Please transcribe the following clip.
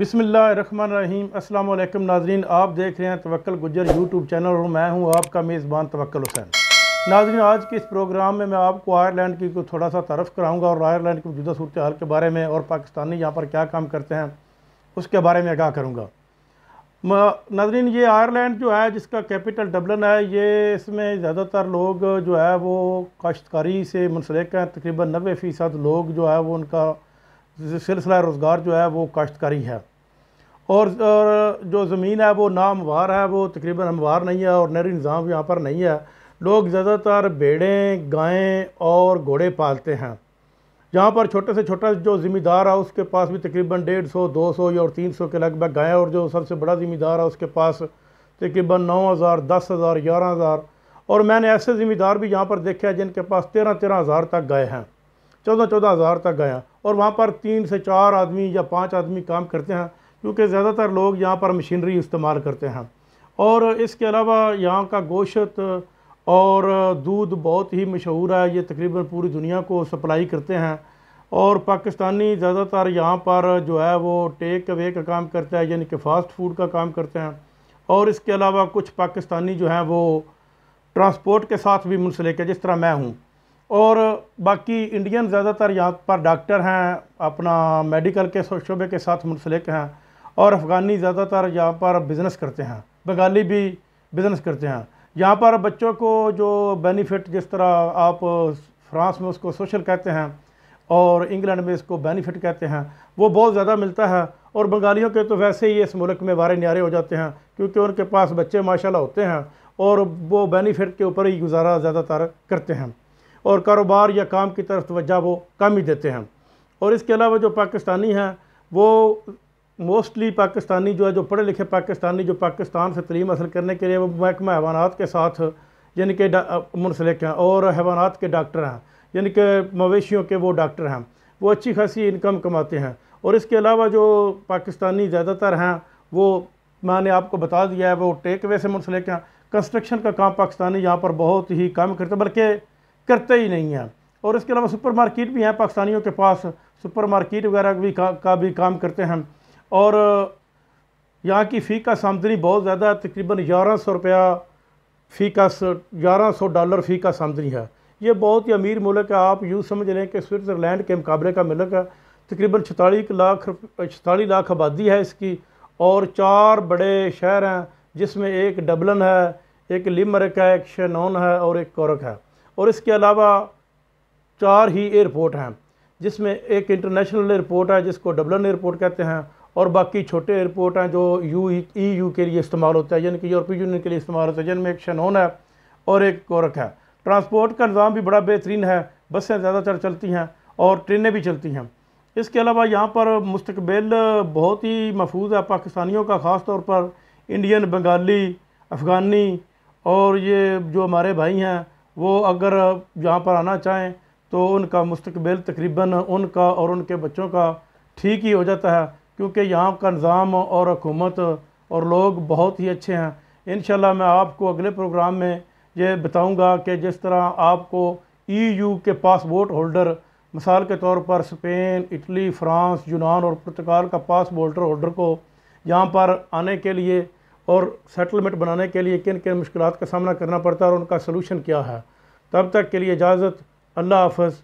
बिस्मिल्लाहिर्रहमानिर्रहीम। अस्सलाम वालेकुम नाज़रीन, आप देख रहे हैं तवक्कल गुज्जर यूट्यूब चैनल और मैं हूं आपका मेज़बान तवक्कल हुसैन। नाज़रीन, आज के इस प्रोग्राम में मैं आपको आयरलैंड की को थोड़ा सा तारफ़ कराऊंगा और आयरलैंड की मौजूदा सूरत हाल के बारे में और पाकिस्तानी यहाँ पर क्या काम करते हैं उसके बारे में आगाह करूँगा। नाज़रीन, ये आयरलैंड जो है जिसका कैपिटल डबलिन है, ये इसमें ज़्यादातर लोग जो है वो काश्तकारी से मुंसलिक हैं। तकरीबन 90% लोग जो है वो उनका सिलसिला रोज़गार जो है वो काश्तकारी है और जो ज़मीन है वो नामवार है, वो तकरीबन हमवार नहीं है और नहरी निज़ाम यहाँ पर नहीं है। लोग ज़्यादातर भेड़ें, गायें और घोड़े पालते हैं। यहाँ पर छोटे से छोटा जो ज़मींदार है उसके पास भी तकरीबन 150, 200 या और 300 के लगभग गायें, और जो सबसे बड़ा ज़मींदार है उसके पास तकरीबन 9,000, 10,000, 11,000। और मैंने ऐसे ज़मींदार भी यहाँ पर देखे हैं जिनके पास 13,000 हज़ार तक गाय हैं, 14,000 हज़ार तक गायें, और वहाँ पर 3 से 4 आदमी या 5 आदमी काम करते हैं, क्योंकि ज़्यादातर लोग यहाँ पर मशीनरी इस्तेमाल करते हैं। और इसके अलावा यहाँ का गोश्त और दूध बहुत ही मशहूर है, ये तकरीबन पूरी दुनिया को सप्लाई करते हैं। और पाकिस्तानी ज़्यादातर यहाँ पर जो है वो टेक अवे का काम करता है, यानी कि फ़ास्ट फूड का काम करते हैं। और इसके अलावा कुछ पाकिस्तानी जो हैं वो ट्रांसपोर्ट के साथ भी मुंसलिक है, जिस तरह मैं हूँ। और बाकी इंडियन ज़्यादातर यहाँ पर डॉक्टर हैं, अपना मेडिकल के शोबे के साथ मुंसलिक हैं। और अफ़गानी ज़्यादातर यहाँ पर बिज़नेस करते हैं, बंगाली भी बिज़नेस करते हैं। यहाँ पर बच्चों को जो बेनिफिट, जिस तरह आप फ्रांस में उसको सोशल कहते हैं और इंग्लैंड में इसको बेनिफिट कहते हैं, वो बहुत ज़्यादा मिलता है। और बंगालियों के तो वैसे ही इस मुल्क में वारे न्यारे हो जाते हैं, क्योंकि उनके पास बच्चे माशाल्लाह होते हैं और वो बेनिफिट के ऊपर ही गुजारा ज़्यादातर करते हैं और कारोबार या काम की तरफ तवज्जो वो कम ही देते हैं। और इसके अलावा जो पाकिस्तानी हैं वो मोस्टली पाकिस्तानी जो है, जो पढ़े लिखे पाकिस्तानी जो पाकिस्तान से तलीम हासिल करने के लिए वो महकमा हैवानात के साथ यानी कि मुंसलिक हैं और हैवानात के डॉक्टर हैं, यानी कि मवेशियों के वो डॉक्टर हैं। वो अच्छी खासी इनकम कमाते हैं। और इसके अलावा जो पाकिस्तानी ज़्यादातर हैं वो मैंने आपको बता दिया है, वो टेक अवे से मुंसलिक हैं। कंस्ट्रक्शन का काम पाकिस्तानी यहाँ पर बहुत ही कम करते, बल्कि करते ही नहीं हैं। और इसके अलावा सुपर मार्केट भी हैं पाकिस्तानियों के पास, सुपर मार्केट वगैरह भी का भी काम करते हैं। और यहाँ की फ़ी का आमदनी बहुत ज़्यादा है, तकरीबन 1100 रुपया फ़ी का, $1100 फ़ी का आमदनी है। ये बहुत ही अमीर मुल्क है। आप यूँ समझ लें कि स्विट्ज़रलैंड के मुकाबले का मुल्क है। तकरीबन 46 लाख आबादी है इसकी, और 4 बड़े शहर हैं, जिसमें एक डबलिन है, एक लिमरिक है, एक शैनॉन है और एक कॉर्क है। और इसके अलावा 4 ही एयरपोर्ट हैं, जिसमें एक इंटरनेशनल एयरपोर्ट है जिसको डबलिन एयरपोर्ट कहते हैं, और बाकी छोटे एयरपोर्ट हैं जो EU के लिए इस्तेमाल होता है, यानी कि यूरोपीय यूनियन के लिए इस्तेमाल होता है, जिनमें एक शैनॉन है और एक कॉर्क है। ट्रांसपोर्ट का निज़ाम भी बड़ा बेहतरीन है, बसें ज़्यादातर चलती हैं और ट्रेनें भी चलती हैं। इसके अलावा यहाँ पर मुस्तकबिल बहुत ही महफूज है पाकिस्तानियों का, ख़ास तौर पर इंडियन, बंगाली, अफ़गानी और ये जो हमारे भाई हैं वो अगर यहाँ पर आना चाहें तो उनका मुस्तकबिल तकरीबन उनका और उनके बच्चों का ठीक ही हो जाता है, क्योंकि यहाँ का निज़ाम और हुकूमत और लोग बहुत ही अच्छे हैं। इंशाल्लाह मैं आपको अगले प्रोग्राम में ये बताऊंगा कि जिस तरह आपको EU के पासपोर्ट होल्डर, मिसाल के तौर पर स्पेन, इटली, फ्रांस, यूनान और पुर्तगाल का पासपोर्ट होल्डर को यहाँ पर आने के लिए और सेटलमेंट बनाने के लिए किन किन मुश्किलात का सामना करना पड़ता है और उनका सलूशन क्या है। तब तक के लिए इजाज़त, अल्लाह हाफ़िज़।